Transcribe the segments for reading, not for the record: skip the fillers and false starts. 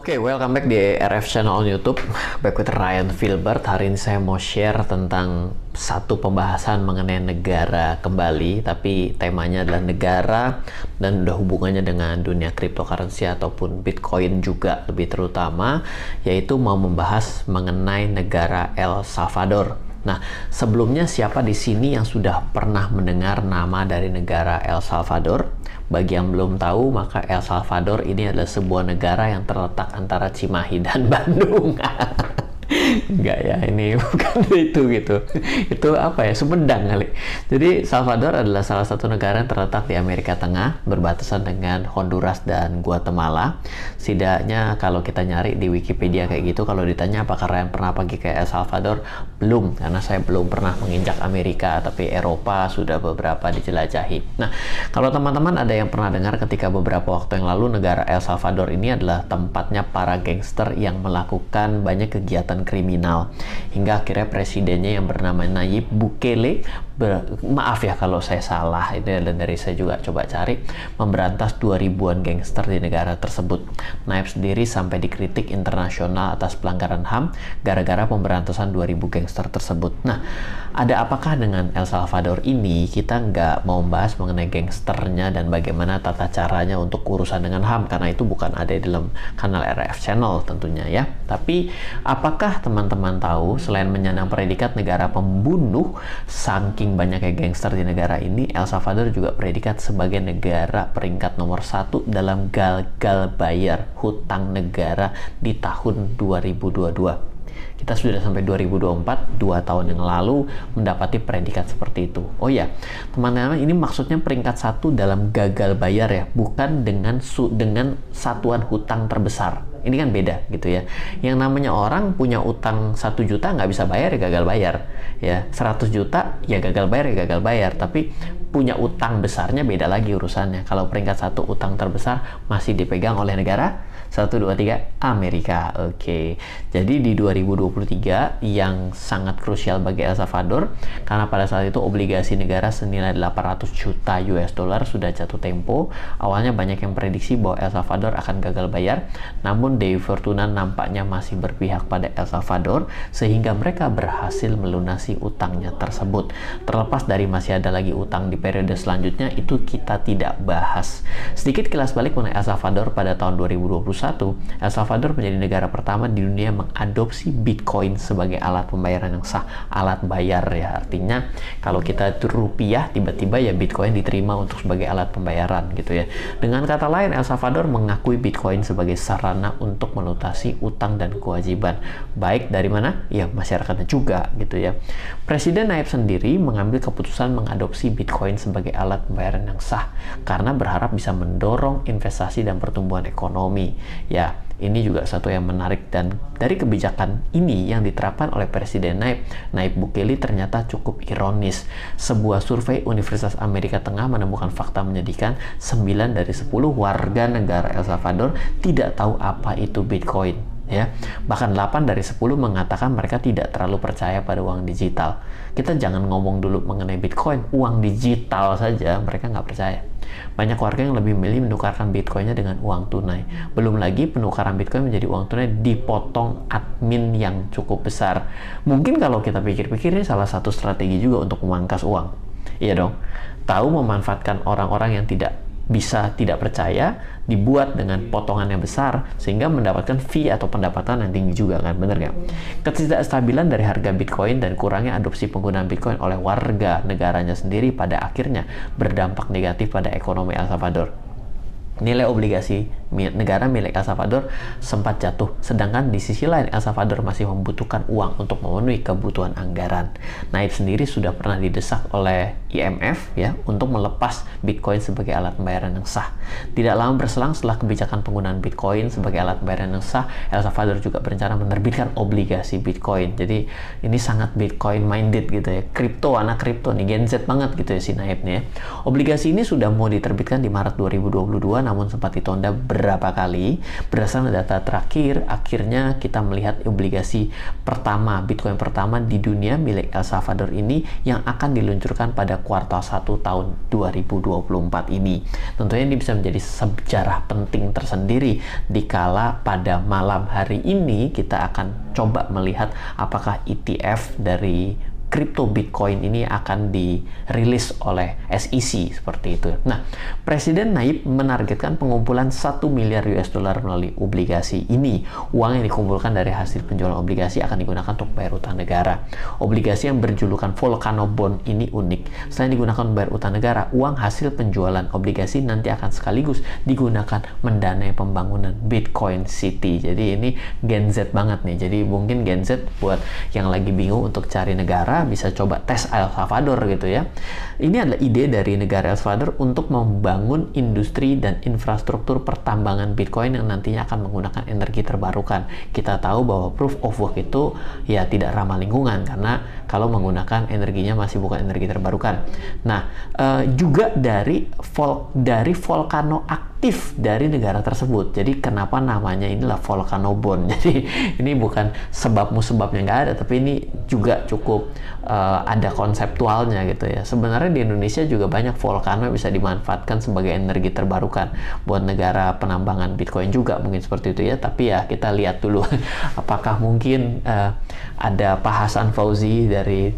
Oke, welcome back di RF Channel on YouTube. Back with Ryan Filbert. Hari ini saya mau share tentang satu pembahasan mengenai negara kembali, tapi temanya adalah negara dan udah hubungannya dengan dunia cryptocurrency ataupun Bitcoin juga lebih terutama, yaitu mau membahas mengenai negara El Salvador. Nah, sebelumnya siapa di sini yang sudah pernah mendengar nama dari negara El Salvador? Bagi yang belum tahu, maka El Salvador ini adalah sebuah negara yang terletak antara Cimahi dan Bandung. Enggak ya, ini bukan itu gitu. Itu apa ya, Sumedang kali. Jadi Salvador adalah salah satu negara yang terletak di Amerika Tengah, berbatasan dengan Honduras dan Guatemala. Setidaknya kalau kita nyari di Wikipedia kayak gitu, kalau ditanya apakah Ryan pernah pergi ke El Salvador, belum, karena saya belum pernah menginjak Amerika, tapi Eropa sudah beberapa dijelajahi. Nah, kalau teman-teman ada yang pernah dengar ketika beberapa waktu yang lalu, negara El Salvador ini adalah tempatnya para gangster yang melakukan banyak kegiatan kriminal, hingga akhirnya presidennya yang bernama Nayib Bukele, maaf ya kalau saya salah, ini dari saya juga coba cari, memberantas 2000-an gangster di negara tersebut. Nayib sendiri sampai dikritik internasional atas pelanggaran HAM gara-gara pemberantasan 2000 gangster tersebut. Nah, ada apakah dengan El Salvador ini? Kita nggak mau membahas mengenai gangsternya dan bagaimana tata caranya untuk urusan dengan HAM, karena itu bukan ada di dalam kanal RF Channel tentunya ya. Tapi apakah teman-teman tahu, selain menyandang predikat negara pembunuh, saking banyaknya gangster di negara ini, El Salvador juga predikat sebagai negara peringkat nomor 1 dalam gagal bayar hutang negara di tahun 2022. Kita sudah sampai 2024, 2 tahun yang lalu mendapati predikat seperti itu. Oh ya, teman-teman, ini maksudnya peringkat 1 dalam gagal bayar ya, bukan dengan satuan hutang terbesar. Ini kan beda gitu ya. Yang namanya orang punya utang 1 juta nggak bisa bayar ya gagal bayar. Ya, 100 juta ya gagal bayar ya gagal bayar. Tapi punya utang besarnya beda lagi urusannya. Kalau peringkat 1 utang terbesar masih dipegang oleh negara 1, 2, 3 Amerika. Oke. Jadi di 2023 yang sangat krusial bagi El Salvador, karena pada saat itu obligasi negara senilai 800 juta US dollar sudah jatuh tempo. Awalnya banyak yang prediksi bahwa El Salvador akan gagal bayar, namun Dewi Fortuna nampaknya masih berpihak pada El Salvador sehingga mereka berhasil melunasi utangnya tersebut. Terlepas dari masih ada lagi utang di periode selanjutnya, itu kita tidak bahas. Sedikit kilas balik mengenai El Salvador. Pada tahun 2021, El Salvador menjadi negara pertama di dunia mengadopsi Bitcoin sebagai alat pembayaran yang sah. Alat bayar ya, artinya kalau kita itu rupiah, tiba-tiba ya Bitcoin diterima untuk sebagai alat pembayaran gitu ya. Dengan kata lain, El Salvador mengakui Bitcoin sebagai sarana untuk melunasi utang dan kewajiban. Baik dari mana? Ya masyarakatnya juga gitu ya. Presiden Nayib sendiri mengambil keputusan mengadopsi Bitcoin sebagai alat pembayaran yang sah karena berharap bisa mendorong investasi dan pertumbuhan ekonomi. Ya, ini juga satu yang menarik, dan dari kebijakan ini yang diterapkan oleh Presiden Nayib Bukele ternyata cukup ironis. Sebuah survei Universitas Amerika Tengah menemukan fakta menyedihkan, 9 dari 10 warga negara El Salvador tidak tahu apa itu Bitcoin. Ya, bahkan 8 dari 10 mengatakan mereka tidak terlalu percaya pada uang digital. Kita jangan ngomong dulu mengenai Bitcoin, uang digital saja mereka nggak percaya. Banyak warga yang lebih milih menukarkan Bitcoinnya dengan uang tunai. Belum lagi penukaran Bitcoin menjadi uang tunai dipotong admin yang cukup besar. Mungkin kalau kita pikir-pikir, ini salah satu strategi juga untuk memangkas uang. Iya dong, tahu memanfaatkan orang-orang yang tidak percaya, dibuat dengan potongan yang besar sehingga mendapatkan fee atau pendapatan yang tinggi juga kan, bener nggak? Ketidakstabilan dari harga Bitcoin dan kurangnya adopsi penggunaan Bitcoin oleh warga negaranya sendiri pada akhirnya berdampak negatif pada ekonomi El Salvador. Nilai obligasi negara milik El Salvador sempat jatuh, sedangkan di sisi lain El Salvador masih membutuhkan uang untuk memenuhi kebutuhan anggaran. Nayib sendiri sudah pernah didesak oleh IMF ya untuk melepas Bitcoin sebagai alat pembayaran yang sah. Tidak lama berselang setelah kebijakan penggunaan Bitcoin sebagai alat pembayaran yang sah, El Salvador juga berencana menerbitkan obligasi Bitcoin. Jadi ini sangat Bitcoin minded gitu ya, anak kripto nih, Gen Z banget gitu ya si Nayib nih ya. Obligasi ini sudah mau diterbitkan di Maret 2022, namun sempat ditunda beberapa kali. Berdasarkan data terakhir, akhirnya kita melihat obligasi pertama, Bitcoin pertama di dunia milik El Salvador ini yang akan diluncurkan pada kuartal 1 tahun 2024 ini. Tentunya ini bisa menjadi sejarah penting tersendiri dikala pada malam hari ini kita akan coba melihat apakah ETF dari kripto Bitcoin ini akan dirilis oleh SEC seperti itu. Nah, Presiden Nayib menargetkan pengumpulan 1 miliar US dollar melalui obligasi ini. Uang yang dikumpulkan dari hasil penjualan obligasi akan digunakan untuk bayar utang negara. Obligasi yang berjulukan Volcano Bond ini unik. Selain digunakan membayar utang negara, uang hasil penjualan obligasi nanti akan sekaligus digunakan mendanai pembangunan Bitcoin City. Jadi ini Gen Z banget nih. Jadi mungkin Gen Z buat yang lagi bingung untuk cari negara, bisa coba tes El Salvador gitu ya. Ini adalah ide dari negara El Salvador untuk membangun industri dan infrastruktur pertambangan Bitcoin yang nantinya akan menggunakan energi terbarukan. Kita tahu bahwa proof of work itu ya tidak ramah lingkungan karena kalau menggunakan energinya masih bukan energi terbarukan. Nah, juga dari volcano aktif dari negara tersebut. Jadi kenapa namanya inilah Volcano Bond. Jadi ini bukan sebabnya nggak ada, tapi ini juga cukup ada konseptualnya gitu ya. Sebenarnya di Indonesia juga banyak volcano yang bisa dimanfaatkan sebagai energi terbarukan buat negara penambangan Bitcoin juga mungkin seperti itu ya. Tapi ya kita lihat dulu apakah mungkin ada Pak Hasan Fauzi dari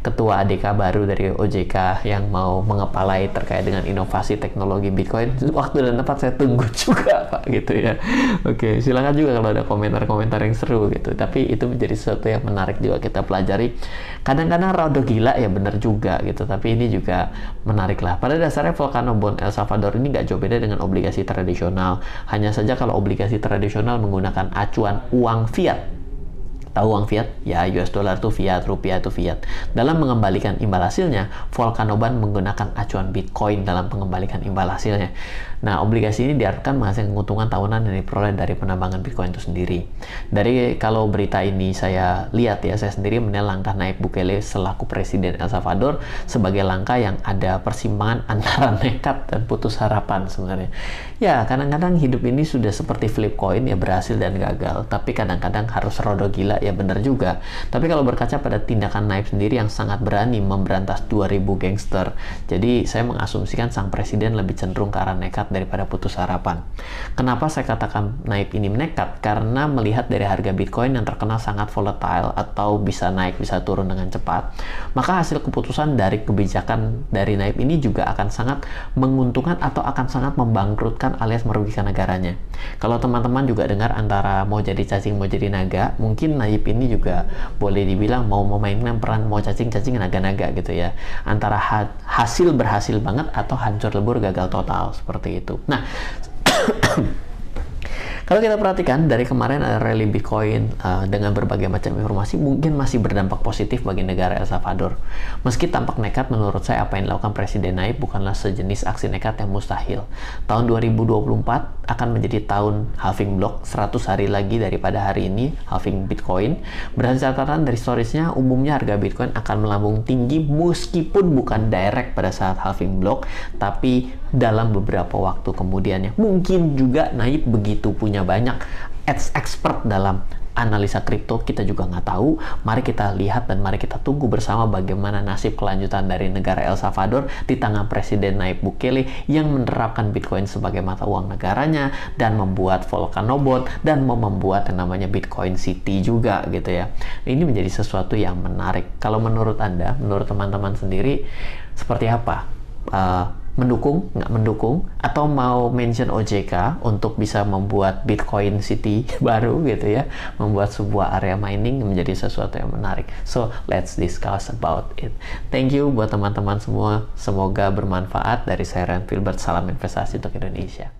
ketua ADK baru dari OJK yang mau mengepalai terkait dengan inovasi teknologi Bitcoin. Waktu dan tempat saya tunggu juga Pak gitu ya. Oke, silakan juga kalau ada komentar-komentar yang seru gitu. Tapi itu menjadi sesuatu yang menarik juga kita pelajari. Kadang-kadang rada gila ya, bener juga gitu, tapi ini juga menarik lah. Pada dasarnya Volcano Bond El Salvador ini nggak jauh beda dengan obligasi tradisional. Hanya saja kalau obligasi tradisional menggunakan acuan uang fiat. Tahu uang fiat? Ya, US dollar itu fiat, rupiah itu fiat. Dalam mengembalikan imbal hasilnya, Volcano Bond menggunakan acuan Bitcoin dalam mengembalikan imbal hasilnya. Nah, obligasi ini diharapkan menghasilkan keuntungan tahunan yang diperoleh dari penambangan Bitcoin itu sendiri. Dari kalau berita ini saya lihat ya, saya sendiri menilai langkah Nayib Bukele selaku Presiden El Salvador sebagai langkah yang ada persimpangan antara nekat dan putus harapan sebenarnya. Ya, kadang-kadang hidup ini sudah seperti flip coin ya, berhasil dan gagal. Tapi kadang-kadang harus rodo gila ya, benar juga. Tapi kalau berkaca pada tindakan Nayib sendiri yang sangat berani memberantas 2000 gangster, jadi saya mengasumsikan sang presiden lebih cenderung ke arah nekat daripada putus harapan. Kenapa saya katakan Nayib ini nekat? Karena melihat dari harga Bitcoin yang terkenal sangat volatile atau bisa naik bisa turun dengan cepat, maka hasil keputusan dari kebijakan dari Nayib ini juga akan sangat menguntungkan atau akan sangat membangkrutkan alias merugikan negaranya. Kalau teman-teman juga dengar antara mau jadi cacing mau jadi naga, mungkin Nayib ini juga boleh dibilang mau memainkan peran mau cacing-cacing naga-naga gitu ya. Antara hasil berhasil banget atau hancur lebur gagal total seperti itu. Nah, kalau kita perhatikan dari kemarin ada rally Bitcoin dengan berbagai macam informasi mungkin masih berdampak positif bagi negara El Salvador. Meski tampak nekat, menurut saya apa yang dilakukan Presiden Nayib bukanlah sejenis aksi nekat yang mustahil. Tahun 2024 akan menjadi tahun halving block, 100 hari lagi daripada hari ini halving Bitcoin. Berdasarkan catatan dari storiesnya, umumnya harga Bitcoin akan melambung tinggi meskipun bukan direct pada saat halving block, tapi dalam beberapa waktu kemudiannya. Mungkin juga Nayib begitu punya banyak expert dalam analisa kripto, kita juga nggak tahu. Mari kita lihat dan mari kita tunggu bersama bagaimana nasib kelanjutan dari negara El Salvador di tangan Presiden Nayib Bukele yang menerapkan Bitcoin sebagai mata uang negaranya dan membuat Volcano Bond dan membuat yang namanya Bitcoin City juga gitu ya. Ini menjadi sesuatu yang menarik. Kalau menurut Anda, menurut teman-teman sendiri seperti apa? Mendukung, nggak mendukung, atau mau mention OJK untuk bisa membuat Bitcoin City baru gitu ya, membuat sebuah area mining menjadi sesuatu yang menarik. So, let's discuss about it. Thank you buat teman-teman semua, semoga bermanfaat. Dari saya Ryan Filbert, salam investasi untuk Indonesia.